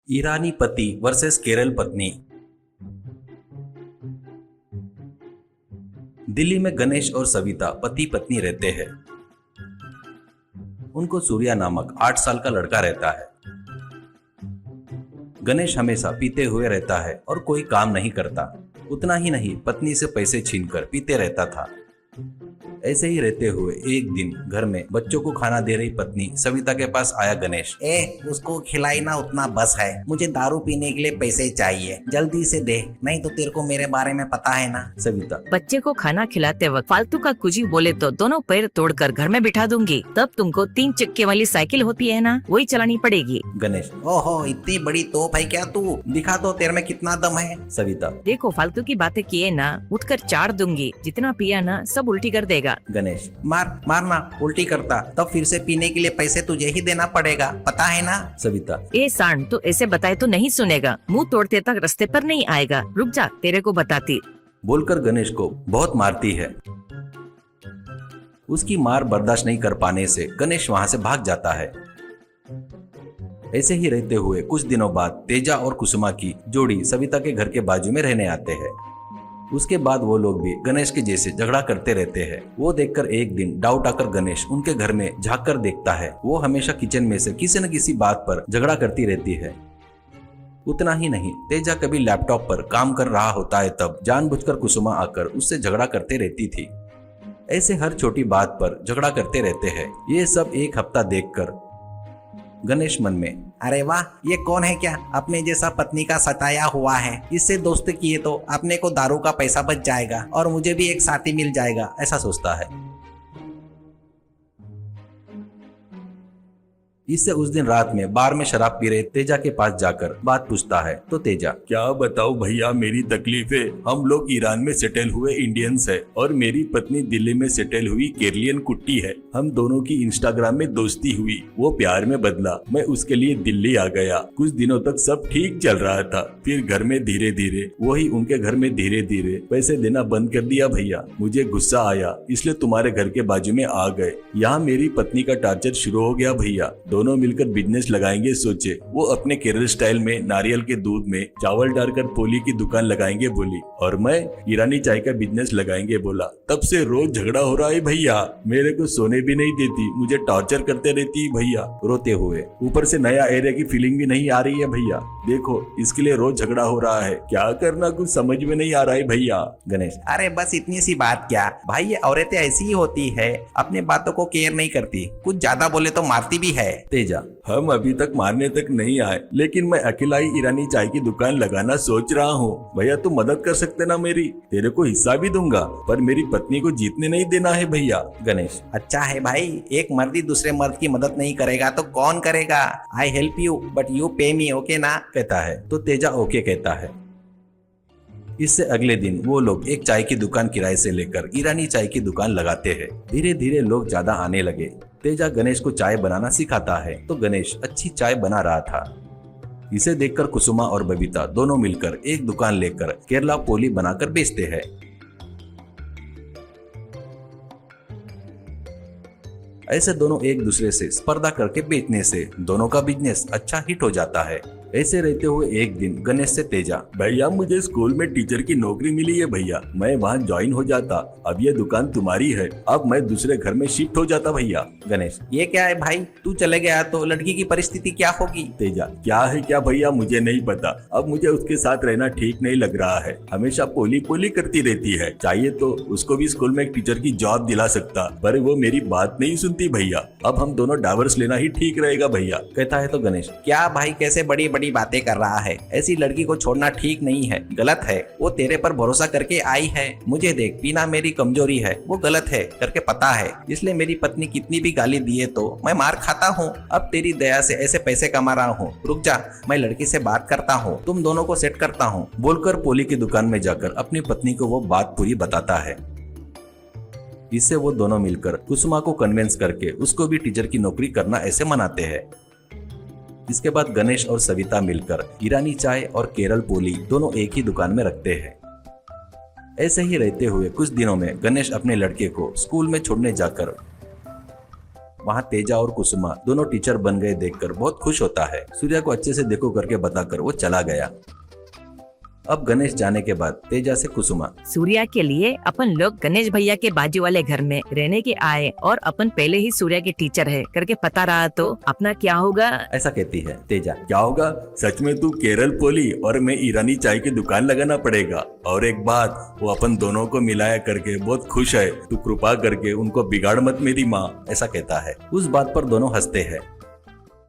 ईरानी पति वर्सेस केरल पत्नी। दिल्ली में गणेश और सविता पति पत्नी रहते हैं। उनको सूर्या नामक 8 साल का लड़का रहता है। गणेश हमेशा पीते हुए रहता है और कोई काम नहीं करता। उतना ही नहीं, पत्नी से पैसे छीनकर पीते रहता था। ऐसे ही रहते हुए एक दिन घर में बच्चों को खाना दे रही पत्नी सविता के पास आया गणेश। उसको खिलाई ना, उतना बस है। मुझे दारू पीने के लिए पैसे चाहिए, जल्दी से दे, नहीं तो तेरे को मेरे बारे में पता है ना। सविता। बच्चे को खाना खिलाते वक्त फालतू का कुछ बोले तो दोनों पैर तोड़कर घर में बिठा दूंगी। तब तुमको 3 चक्के वाली साइकिल होती है ना, वही चलानी पड़ेगी। गणेश। ओहो, इतनी बड़ी तोप है क्या तू? दिखा तो तेरे में कितना दम है। सविता। देखो, फालतू की बातें किए ना, उठकर चार दूंगी। जितना पिया ना सब उल्टी कर देगा। गणेश। मारना, उल्टी करता तब फिर से पीने के लिए पैसे तुझे ही देना पड़ेगा, पता है ना। सविता। ए सांड, तो ऐसे बताए तो नहीं सुनेगा। मुंह तोड़ते तक रास्ते पर नहीं आएगा। रुक जा, तेरे को बताती। बोलकर गणेश को बहुत मारती है। उसकी मार बर्दाश्त नहीं कर पाने से गणेश वहां से भाग जाता है। ऐसे ही रहते हुए कुछ दिनों बाद तेजा और कुसुमा की जोड़ी सविता के घर के बाजू में रहने आते हैं। उसके बाद वो लोग भी गणेश के जैसे झगड़ा करते रहते हैं। वो देखकर एक दिन डाउट आकर गणेश उनके घर में झांक कर देखता है। वो हमेशा किचन में से किसी न किसी बात पर झगड़ा करती रहती है। उतना ही नहीं, तेजा कभी लैपटॉप पर काम कर रहा होता है तब जानबूझकर कुसुमा आकर उससे झगड़ा करते रहती थी। ऐसे हर छोटी बात पर झगड़ा करते रहते हैं। ये सब एक हफ्ता देखकर गणेश मन में, अरे वाह, ये कौन है क्या? अपने जैसा पत्नी का सताया हुआ है। इससे दोस्त किए तो अपने को दारू का पैसा बच जाएगा और मुझे भी एक साथी मिल जाएगा, ऐसा सोचता है। इससे उस दिन रात में बार में शराब पी रहे तेजा के पास जाकर बात पूछता है तो तेजा, क्या बताओ भैया मेरी तकलीफें। हम लोग ईरान में सेटल हुए इंडियंस है और मेरी पत्नी दिल्ली में सेटल हुई केरलियन कुट्टी है। हम दोनों की इंस्टाग्राम में दोस्ती हुई, वो प्यार में बदला। मैं उसके लिए दिल्ली आ गया। कुछ दिनों तक सब ठीक चल रहा था, फिर घर में धीरे धीरे वही उनके घर में धीरे धीरे पैसे देना बंद कर दिया भैया। मुझे गुस्सा आया, इसलिए तुम्हारे घर के बाजू में आ गए। यहाँ मेरी पत्नी का टार्चर शुरू हो गया भैया। दोनों मिलकर बिजनेस लगाएंगे सोचे। वो अपने केरल स्टाइल में नारियल के दूध में चावल डालकर पोली की दुकान लगाएंगे बोली, और मैं ईरानी चाय का बिजनेस लगाएंगे बोला। तब से रोज झगड़ा हो रहा है भैया। मेरे को सोने भी नहीं देती, मुझे टॉर्चर करते रहती है भैया, रोते हुए। ऊपर से नया एरिया की फीलिंग भी नहीं आ रही है भैया। देखो, इसके लिए रोज झगड़ा हो रहा है। क्या करना कुछ समझ में नहीं आ रहा है भैया। गणेश। अरे बस इतनी सी बात क्या भाई, ये औरतें ऐसी ही होती है, अपने बातों को केयर नहीं करती, कुछ ज्यादा बोले तो मारती भी है। तेजा। हम अभी तक मारने तक नहीं आए, लेकिन मैं अकेला ही ईरानी चाय की दुकान लगाना सोच रहा हूँ। भैया तू मदद कर सकते ना मेरी? तेरे को हिस्सा भी दूंगा, पर मेरी पत्नी को जीतने नहीं देना है भैया। गणेश। अच्छा है भाई, एक मर्द ही दूसरे मर्द की मदद नहीं करेगा तो कौन करेगा? I help you but you पे मी, ओके ना, कहता है तो तेजा ओके कहता है। इससे अगले दिन वो लोग एक चाय की दुकान किराए से लेकर ईरानी चाय की दुकान लगाते हैं। धीरे धीरे लोग ज्यादा आने लगे। तेजा गणेश को चाय बनाना सिखाता है तो गणेश अच्छी चाय बना रहा था। इसे देखकर कुसुमा और बबीता दोनों मिलकर एक दुकान लेकर केरला पोली बनाकर बेचते हैं। ऐसे दोनों एक दूसरे से स्पर्धा करके बेचने से दोनों का बिजनेस अच्छा हिट हो जाता है। ऐसे रहते हुए एक दिन गणेश से तेजा, भैया मुझे स्कूल में टीचर की नौकरी मिली है भैया, मैं वहाँ ज्वाइन हो जाता। अब ये दुकान तुम्हारी है, अब मैं दूसरे घर में शिफ्ट हो जाता भैया। गणेश। ये क्या है भाई, तू चले गया तो लड़की की परिस्थिति क्या होगी? तेजा। क्या है क्या भैया, मुझे नहीं पता। अब मुझे उसके साथ रहना ठीक नहीं लग रहा है। हमेशा पोली पोली करती रहती है। चाहिए तो उसको भी स्कूल में एक टीचर की जॉब दिला सकता, पर वो मेरी बात नहीं सुनती भैया। अब हम दोनों डाइवर्स लेना ही ठीक रहेगा भैया, कहता है तो गणेश, क्या भाई, कैसे बड़ी बड़ी बातें कर रहा है? ऐसी लड़की को छोड़ना ठीक नहीं है, गलत है। वो तेरे पर भरोसा करके आई है। मुझे देख, पीना मेरी कमजोरी है, वो गलत है करके पता है, इसलिए मेरी पत्नी कितनी भी गाली दिए तो मैं मार खाता हूँ। अब तेरी दया से ऐसे पैसे कमा रहा हूँ। रुक जा, मैं लड़की से बात करता हूँ, तुम दोनों को सेट करता हूँ। बोलकर पोली की दुकान में जाकर अपनी पत्नी को वो बात पूरी बताता है। इससे वो दोनों मिलकर कुसुमा को कन्विंस करके उसको भी टीचर की नौकरी करना ऐसे मनाते हैं। इसके बाद गणेश और सविता मिलकर ईरानी चाय और केरल पोली दोनों एक ही दुकान में रखते हैं। ऐसे ही रहते हुए कुछ दिनों में गणेश अपने लड़के को स्कूल में छोड़ने जाकर वहाँ तेजा और कुसुमा दोनों टीचर बन गए देखकर बहुत खुश होता है। सूर्या को अच्छे से देखो करके बताकर वो चला गया। अब गणेश जाने के बाद तेजा से कुसुमा, सूर्या के लिए अपन लोग गणेश भैया के बाजू वाले घर में रहने के आए और अपन पहले ही सूर्या के टीचर है करके पता रहा तो अपना क्या होगा। ऐसा कहती है तेजा। क्या होगा? सच में तू केरल पोली और मैं ईरानी चाय की दुकान लगाना पड़ेगा। और एक बात, वो अपन दोनों को मिलाया करके बहुत खुश है। तू कृपा करके उनको बिगाड़ मत मेरी माँ। ऐसा कहता है। उस बात पर दोनों हंसते हैं।